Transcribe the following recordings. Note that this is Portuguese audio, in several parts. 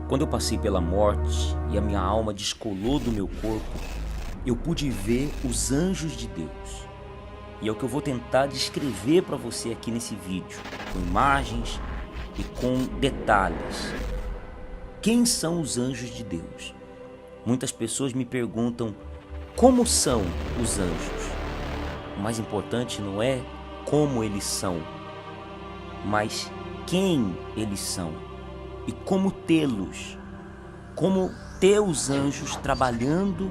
Quando eu passei pela morte e a minha alma descolou do meu corpo, eu pude ver os anjos de Deus. E é o que eu vou tentar descrever para você aqui nesse vídeo, com imagens e com detalhes. Quem são os anjos de Deus? Muitas pessoas me perguntam como são os anjos. O mais importante não é como eles são, mas quem eles são e como tê-los, como ter os anjos trabalhando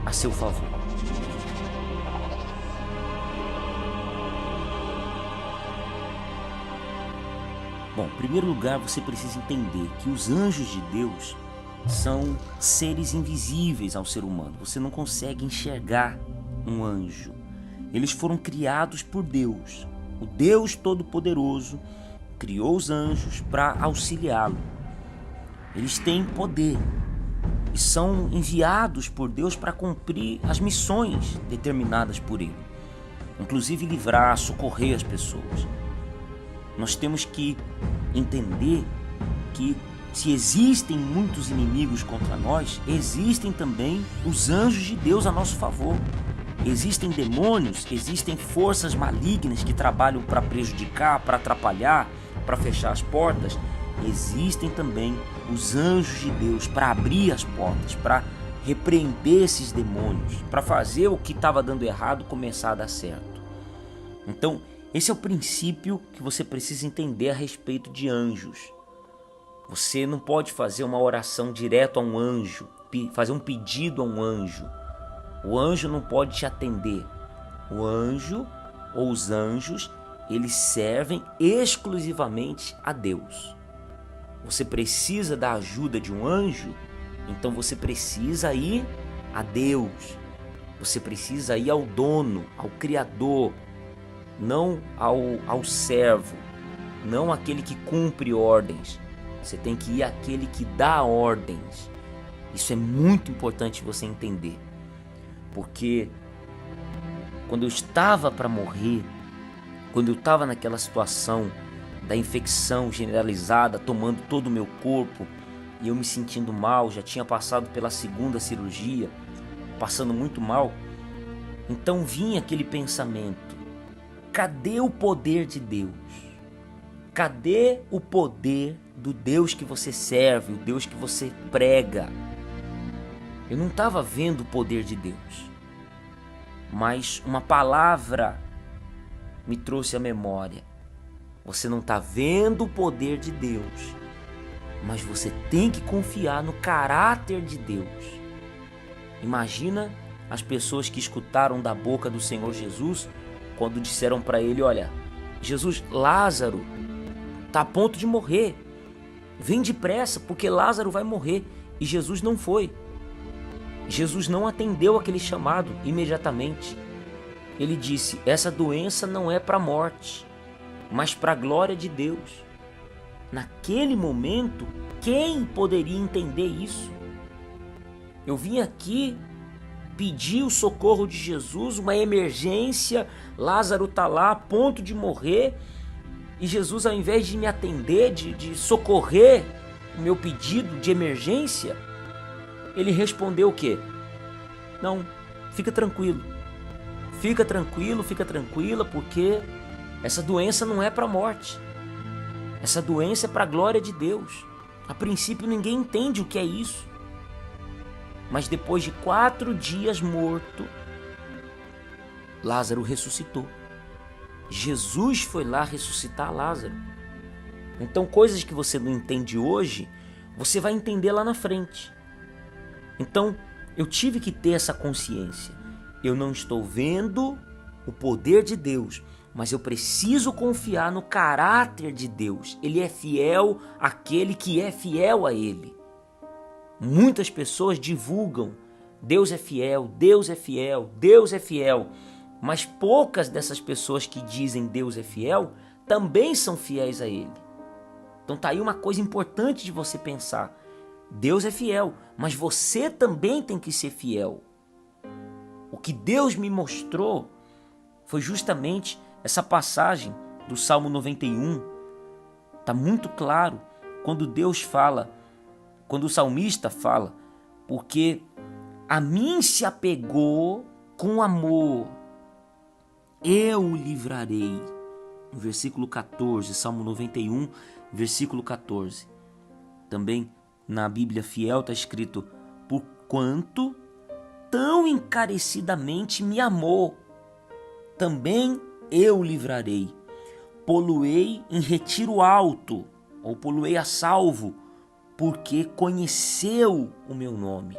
a seu favor. Bom, em primeiro lugar, você precisa entender que os anjos de Deus são seres invisíveis ao ser humano. Você não consegue enxergar um anjo. Eles foram criados por Deus. O Deus Todo-Poderoso criou os anjos para auxiliá-lo. Eles têm poder e são enviados por Deus para cumprir as missões determinadas por Ele, inclusive livrar, socorrer as pessoas. Nós temos que entender que se existem muitos inimigos contra nós, existem também os anjos de Deus a nosso favor. Existem demônios, existem forças malignas que trabalham para prejudicar, para atrapalhar, para fechar as portas. Existem também os anjos de Deus para abrir as portas, para repreender esses demônios, para fazer o que estava dando errado começar a dar certo. Então, esse é o princípio que você precisa entender a respeito de anjos. Você não pode fazer uma oração direto a um anjo, fazer um pedido a um anjo. O anjo não pode te atender. O anjo ou os anjos, eles servem exclusivamente a Deus. Você precisa da ajuda de um anjo, então você precisa ir a Deus. Você precisa ir ao dono, ao Criador, não ao servo, não aquele que cumpre ordens. Você tem que ir àquele que dá ordens. Isso é muito importante você entender. Porque quando eu estava para morrer, quando eu estava naquela situação da infecção generalizada tomando todo o meu corpo e eu me sentindo mal, já tinha passado pela segunda cirurgia, passando muito mal, então vinha aquele pensamento: cadê o poder de Deus? Cadê o poder do Deus que você serve, o Deus que você prega? Eu não estava vendo o poder de Deus, mas uma palavra me trouxe à memória. Você não está vendo o poder de Deus, mas você tem que confiar no caráter de Deus. Imagina as pessoas que escutaram da boca do Senhor Jesus quando disseram para ele: olha, Jesus, Lázaro está a ponto de morrer, vem depressa porque Lázaro vai morrer. E Jesus não foi. Jesus não atendeu aquele chamado imediatamente. Ele disse: essa doença não é para a morte, mas para a glória de Deus. Naquele momento, quem poderia entender isso? Eu vim aqui pedir o socorro de Jesus, uma emergência, Lázaro está lá a ponto de morrer, e Jesus, ao invés de me atender, de socorrer o meu pedido de emergência, ele respondeu o quê? Não, fica tranquilo, fica tranquila, porque essa doença não é para a morte, essa doença é para a glória de Deus. A princípio ninguém entende o que é isso, mas depois de 4 dias morto, Lázaro ressuscitou. Jesus foi lá ressuscitar Lázaro. Então, coisas que você não entende hoje, você vai entender lá na frente. Então, eu tive que ter essa consciência. Eu não estou vendo o poder de Deus, mas eu preciso confiar no caráter de Deus. Ele é fiel àquele que é fiel a Ele. Muitas pessoas divulgam: Deus é fiel, Deus é fiel, Deus é fiel. Mas poucas dessas pessoas que dizem Deus é fiel também são fiéis a Ele. Então tá aí uma coisa importante de você pensar. Deus é fiel, mas você também tem que ser fiel. O que Deus me mostrou foi justamente essa passagem do Salmo 91. Tá muito claro quando Deus fala: Quando o salmista fala, porque a mim se apegou com amor, eu o livrarei. No versículo 14, Salmo 91, versículo 14. Também na Bíblia Fiel está escrito, porquanto tão encarecidamente me amou, também eu o livrarei. Poluei em retiro alto, ou poluei a salvo, porque conheceu o meu nome.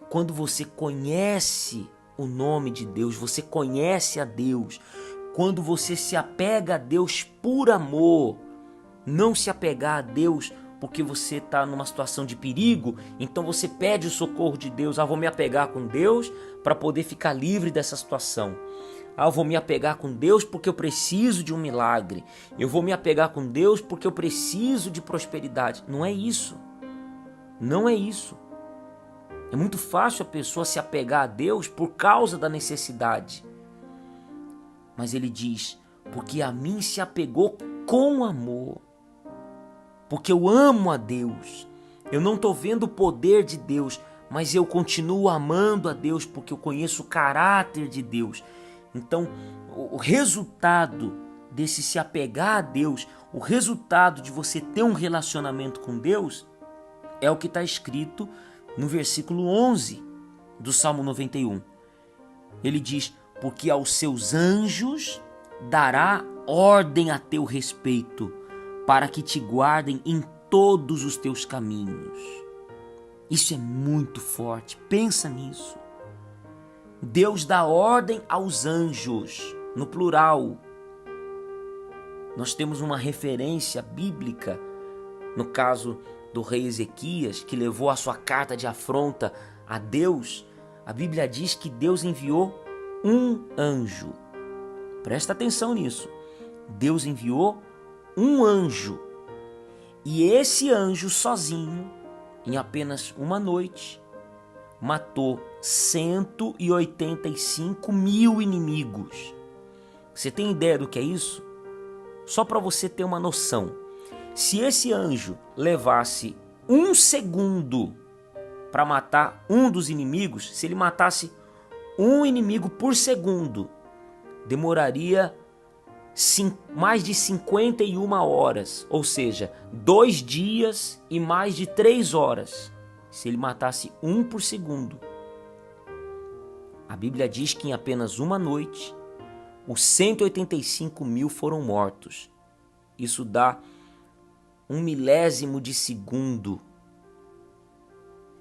Quando você conhece o nome de Deus, você conhece a Deus, quando você se apega a Deus por amor, não se apegar a Deus porque você está numa situação de perigo, então você pede o socorro de Deus. Vou me apegar com Deus para poder ficar livre dessa situação. Vou me apegar com Deus porque eu preciso de um milagre. Eu vou me apegar com Deus porque eu preciso de prosperidade. Não é isso. Não é isso. É muito fácil a pessoa se apegar a Deus por causa da necessidade. Mas ele diz, porque a mim se apegou com amor. Porque eu amo a Deus. Eu não estou vendo o poder de Deus, mas eu continuo amando a Deus porque eu conheço o caráter de Deus. Então, o resultado desse se apegar a Deus, o resultado de você ter um relacionamento com Deus, é o que está escrito no versículo 11 do Salmo 91. Ele diz, porque aos seus anjos dará ordem a teu respeito, para que te guardem em todos os teus caminhos. Isso é muito forte, pensa nisso. Deus dá ordem aos anjos, no plural. Nós temos uma referência bíblica, no caso do rei Ezequias, que levou a sua carta de afronta a Deus. A Bíblia diz que Deus enviou um anjo. Presta atenção nisso. Deus enviou um anjo. E esse anjo sozinho, em apenas uma noite, matou 185 mil inimigos. Você tem ideia do que é isso? Só para você ter uma noção. Se esse anjo levasse um segundo para matar um dos inimigos, se ele matasse um inimigo por segundo, demoraria mais de 51 horas, ou seja, 2 dias e mais de 3 horas, se ele matasse um por segundo. A Bíblia diz que em apenas uma noite, os 185 mil foram mortos. Isso dá 1/1000 de segundo.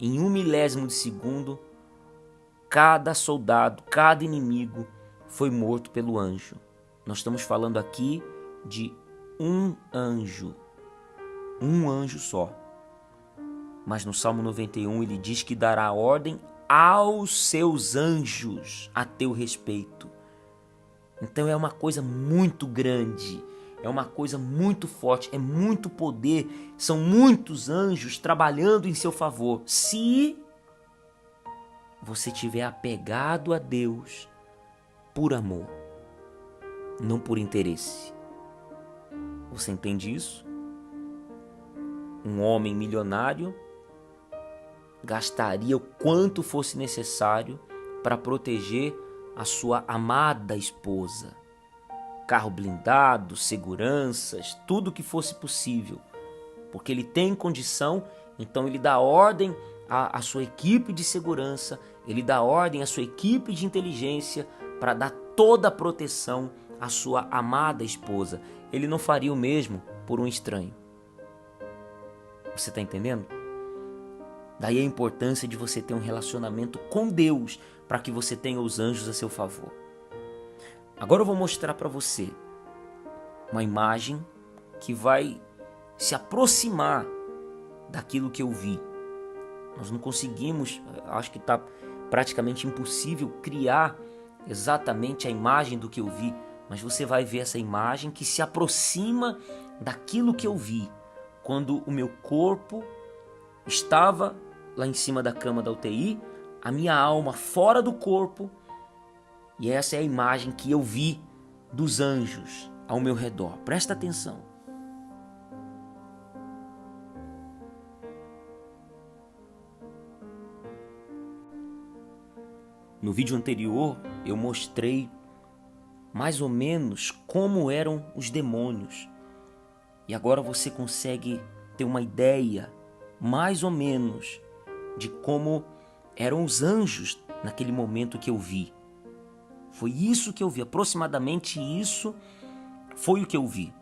Em 1/1000 de segundo, cada soldado, cada inimigo foi morto pelo anjo. Nós estamos falando aqui de um anjo só. Mas no Salmo 91 ele diz que dará ordem aos seus anjos a teu respeito. Então é uma coisa muito grande, é uma coisa muito forte, é muito poder, são muitos anjos trabalhando em seu favor. Se você estiver apegado a Deus por amor, não por interesse. Você entende isso? Um homem milionário gastaria o quanto fosse necessário para proteger a sua amada esposa. Carro blindado, seguranças, tudo que fosse possível. Porque ele tem condição, então ele dá ordem à sua equipe de segurança, ele dá ordem à sua equipe de inteligência para dar toda a proteção à sua amada esposa. Ele não faria o mesmo por um estranho. Você está entendendo? Daí a importância de você ter um relacionamento com Deus para que você tenha os anjos a seu favor. Agora eu vou mostrar para você uma imagem que vai se aproximar daquilo que eu vi. Nós não conseguimos, acho que está praticamente impossível criar exatamente a imagem do que eu vi, mas você vai ver essa imagem que se aproxima daquilo que eu vi quando o meu corpo estava lá em cima da cama da UTI, a minha alma fora do corpo, e essa é a imagem que eu vi dos anjos ao meu redor. Presta atenção. No vídeo anterior eu mostrei mais ou menos como eram os demônios. E agora você consegue ter uma ideia mais ou menos de como eram os anjos naquele momento que eu vi. Foi isso que eu vi, aproximadamente isso foi o que eu vi.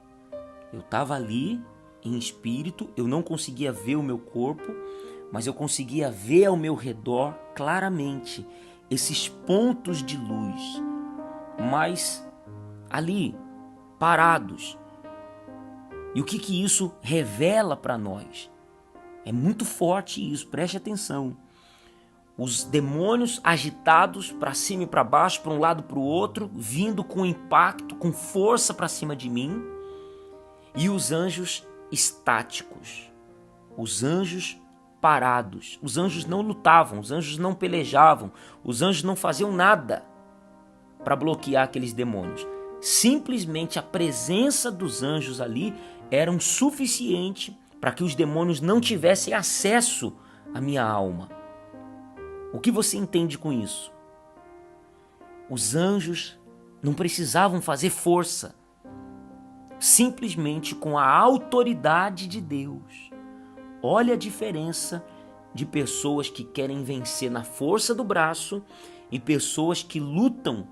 Eu estava ali em espírito, eu não conseguia ver o meu corpo, mas eu conseguia ver ao meu redor claramente esses pontos de luz, mas ali, parados. E o que isso revela para nós? É muito forte isso, preste atenção. Os demônios agitados para cima e para baixo, para um lado e para o outro, vindo com impacto, com força para cima de mim. E os anjos estáticos, os anjos parados. Os anjos não lutavam, os anjos não pelejavam, os anjos não faziam nada para bloquear aqueles demônios. Simplesmente a presença dos anjos ali era um suficiente para que os demônios não tivessem acesso à minha alma. O que você entende com isso? Os anjos não precisavam fazer força, simplesmente com a autoridade de Deus. Olha a diferença de pessoas que querem vencer na força do braço e pessoas que lutam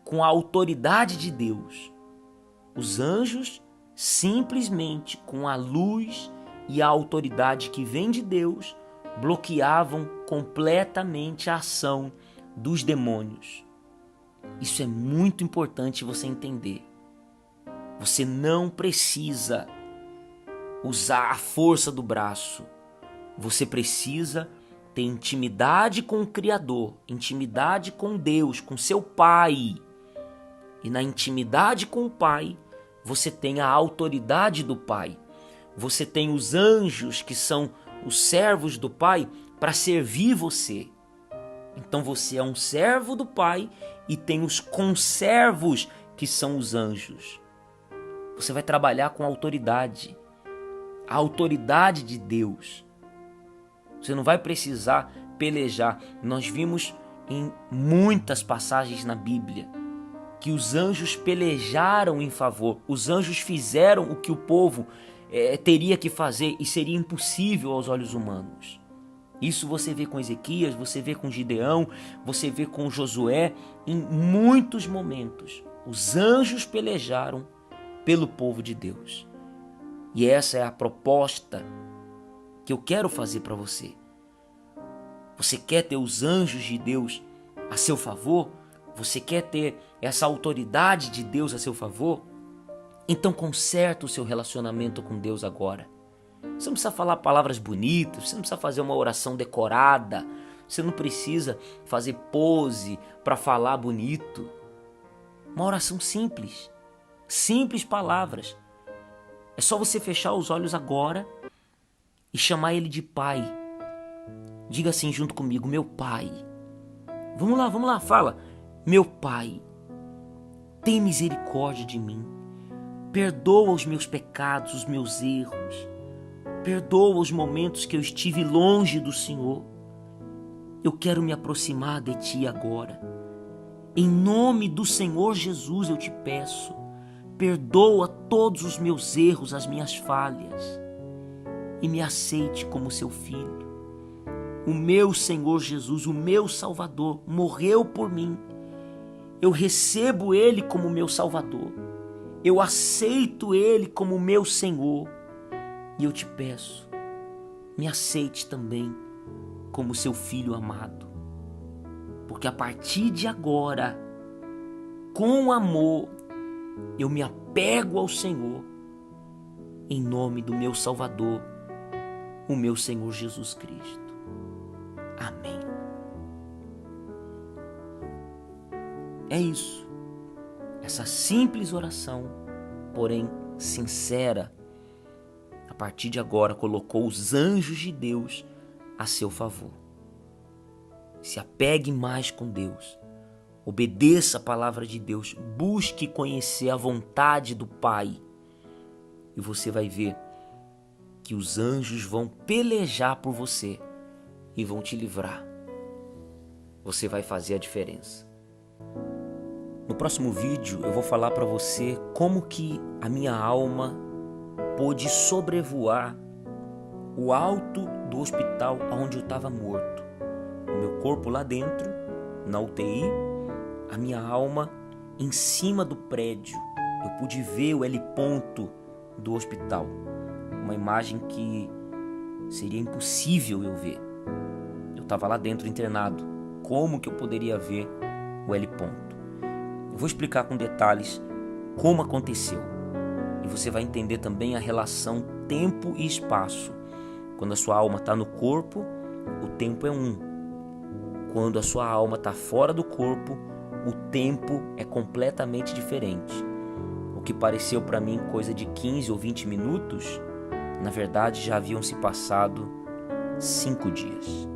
com a autoridade de Deus. Os anjos, simplesmente com a luz e a autoridade que vem de Deus, bloqueavam completamente a ação dos demônios. Isso é muito importante você entender. Você não precisa usar a força do braço. Você precisa ter intimidade com o Criador, intimidade com Deus, com seu Pai. E na intimidade com o Pai, você tem a autoridade do Pai. Você tem os anjos que são os servos do Pai para servir você. Então você é um servo do Pai e tem os conservos que são os anjos. Você vai trabalhar com autoridade, a autoridade de Deus. Você não vai precisar pelejar. Nós vimos em muitas passagens na Bíblia que os anjos pelejaram em favor. Os anjos fizeram o que o povo teria que fazer e seria impossível aos olhos humanos. Isso você vê com Ezequias, você vê com Gideão, você vê com Josué. Em muitos momentos, os anjos pelejaram pelo povo de Deus. E essa é a proposta que eu quero fazer para você. Você quer ter os anjos de Deus a seu favor? Você quer ter essa autoridade de Deus a seu favor? Então conserta o seu relacionamento com Deus agora. Você não precisa falar palavras bonitas, você não precisa fazer uma oração decorada, você não precisa fazer pose para falar bonito. Uma oração simples, simples palavras. É só você fechar os olhos agora e chamar Ele de Pai. Diga assim junto comigo, meu Pai. Vamos lá, fala. Meu Pai, tem misericórdia de mim. Perdoa os meus pecados, os meus erros. Perdoa os momentos que eu estive longe do Senhor. Eu quero me aproximar de Ti agora. Em nome do Senhor Jesus eu te peço. Perdoa todos os meus erros, as minhas falhas. E me aceite como seu filho. O meu Senhor Jesus, o meu Salvador, morreu por mim. Eu recebo Ele como meu Salvador. Eu aceito Ele como meu Senhor. E eu te peço, me aceite também como seu filho amado. Porque a partir de agora, com amor, eu me apego ao Senhor. Em nome do meu Salvador, o meu Senhor Jesus Cristo. Amém. É isso. Essa simples oração, porém sincera, a partir de agora colocou os anjos de Deus a seu favor. Se apegue mais com Deus. Obedeça a palavra de Deus. Busque conhecer a vontade do Pai. E você vai ver que os anjos vão pelejar por você e vão te livrar. você vai fazer a diferença. No próximo vídeo eu vou falar para você como que a minha alma pôde sobrevoar o alto do hospital onde eu estava morto. O meu corpo lá dentro, na UTI, a minha alma em cima do prédio. Eu pude ver o L ponto do hospital. Uma imagem que seria impossível eu ver. Eu estava lá dentro internado. Como que eu poderia ver o L ponto? Eu vou explicar com detalhes como aconteceu. E você vai entender também a relação tempo e espaço. Quando a sua alma está no corpo, o tempo é 1. Quando a sua alma está fora do corpo, o tempo é completamente diferente. O que pareceu para mim coisa de 15 ou 20 minutos, na verdade já haviam se passado 5 dias.